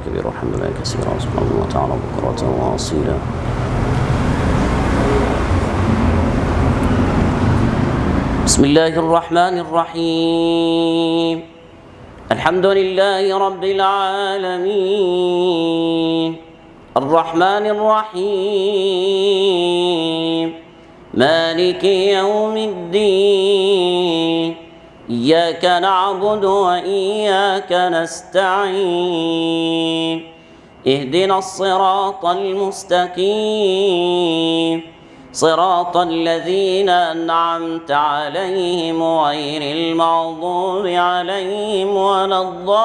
كبيرا والحمد لله كثيرا سبحان الله تعالى بكرة وأصيلا. بسم الله الرحمن الرحيم. الحمد لله رب العالمين الرحمن الرحيم مالك يوم الدين إياك نعبد وإياك نستعين اهدنا الصراط المستقيم صراط الذين أنعمت عليهم غير المغضوب عليهم ولا الضالين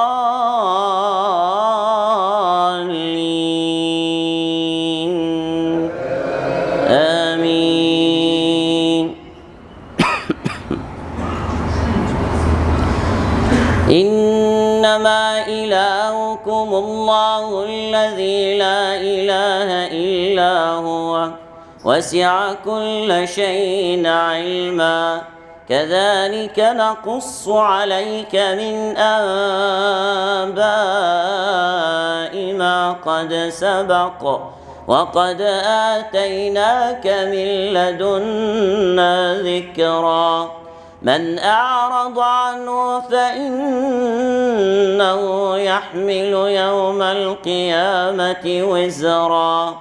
آمين. إنما إلهكم الله الذي لا إله إلا هو وسع كل شيء علما كذلك نقص عليك من أنباء ما قد سبق وقد آتيناك من لدنا ذكرا من أعرض عنه فإنه يحمل يوم القيامة وزرا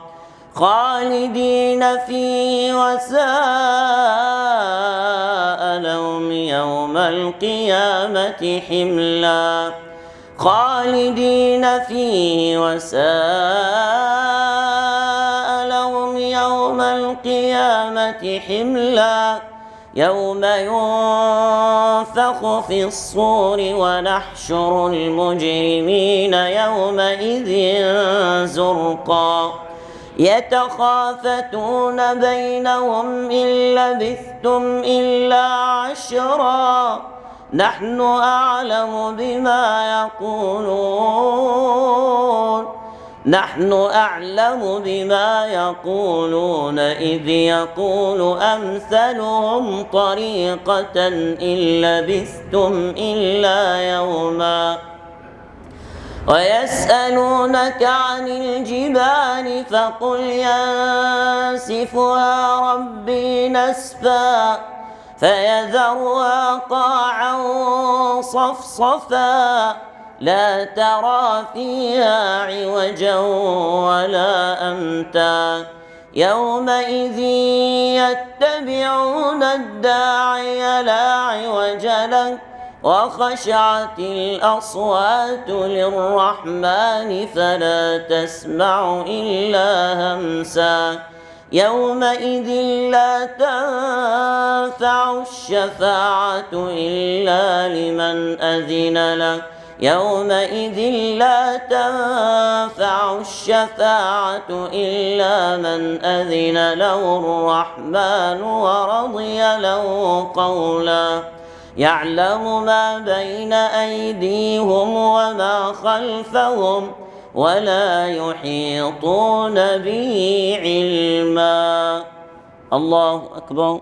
خالدين فيه وساء لهم يوم القيامة حملا خالدين فيه وساء لهم يوم القيامة حملا يوم ينفخ في الصور ونحشر المجرمين يومئذ زرقا يتخافتون بينهم إن لبثتم إلا عشرا نحن أعلم بما يقولون إذ يقول أمثلهم طريقة إن لبثتم إلا يوما ويسألونك عن الجبال فقل ينسفها ربي نسفا فيذرها قاعا صفصفا لا ترى فيها عوجا ولا أمتا يومئذ يتبعون الداعي لا عوج له وخشعت الأصوات للرحمن فلا تسمع إلا همسا يومئذ لا تنفع الشفاعة إلا لمن أذن له يومئذ لا تنفع الشفاعة إلا من أذن له الرحمن ورضي له قولا يعلم ما بين أيديهم وما خلفهم ولا يحيطون به علما. الله أكبر.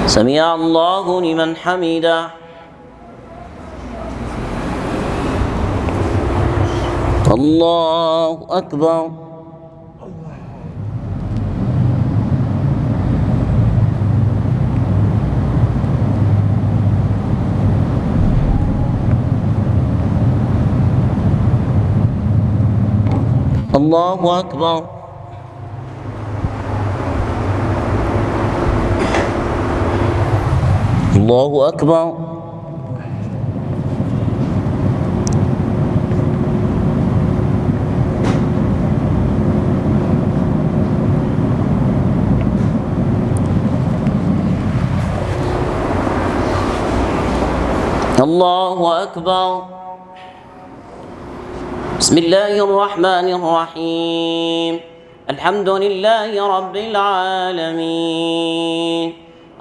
سمع الله لمن حمده. الله أكبر. الله أكبر. الله أكبر. الله أكبر. بسم الله الرحمن الرحيم الحمد لله رب العالمين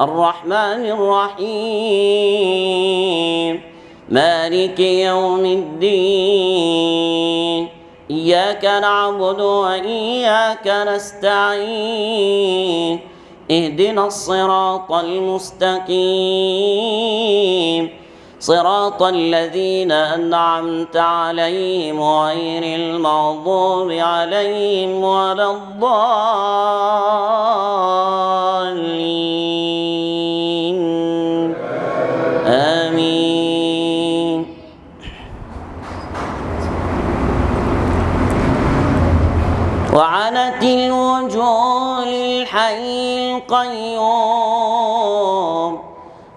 الرحمن الرحيم مالك يوم الدين إياك نعبد وإياك نستعين اهدنا الصراط المستقيم صراط الذين أنعمت عليهم غير المغضوب عليهم ولا الضالين آمين. وعنت الوجوه للحي القيوم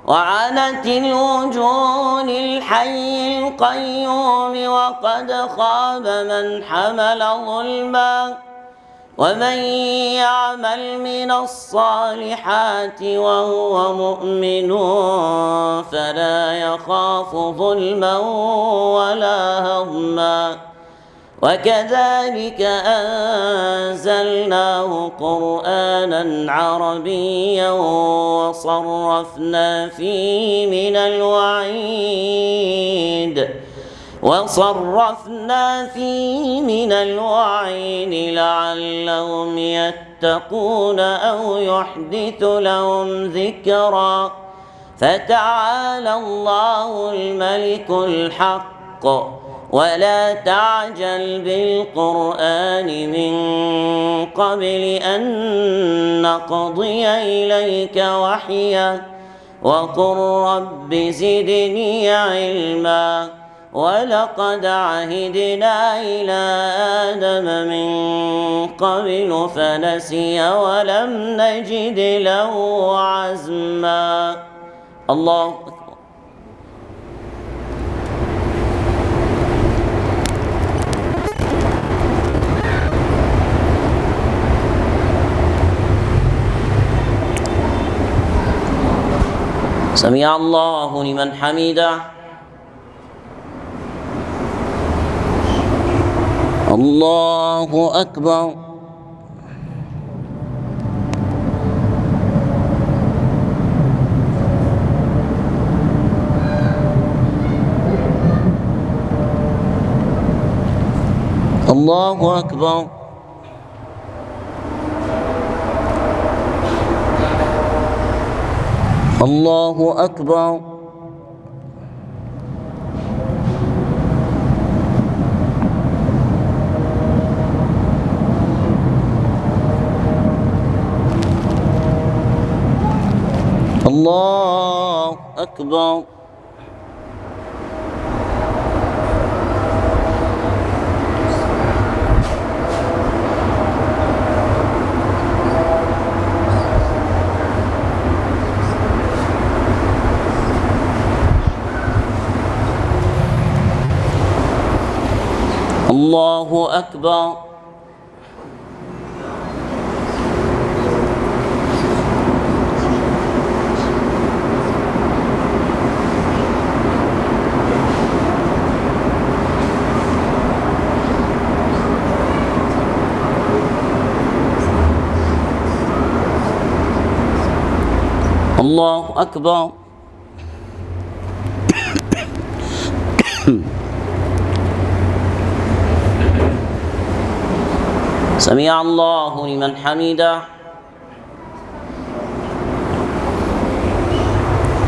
وعنت الوجوه للحي القيوم وقد خاب من حمل ظلما ومن يعمل من الصالحات وهو مؤمن فلا يخاف ظلما ولا هضما وكذلك أنزلناه قرآنا عربيا وصرفنا فيه من الوعيد لعلهم يتقون أو يحدث لهم ذكرا فتعالى الله الملك الحق ولا تعجل بالقرآن من قبل أن نقضي إليك وحيه وقل رب زدني علما ولقد عهدنا إلى آدم من قبل فنسي ولم نجد له عزما. الله أكبر. سمع الله لمن حمده. الله أكبر. الله أكبر. الله أكبر. الله أكبر. الله أكبر. الله أكبر. سمع الله لمن حمده.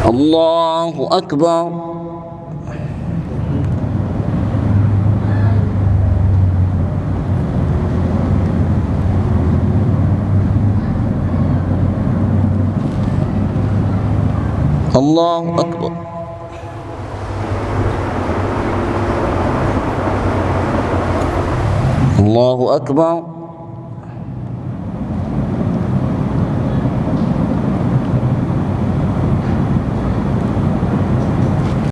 الله أكبر. الله أكبر. الله أكبر.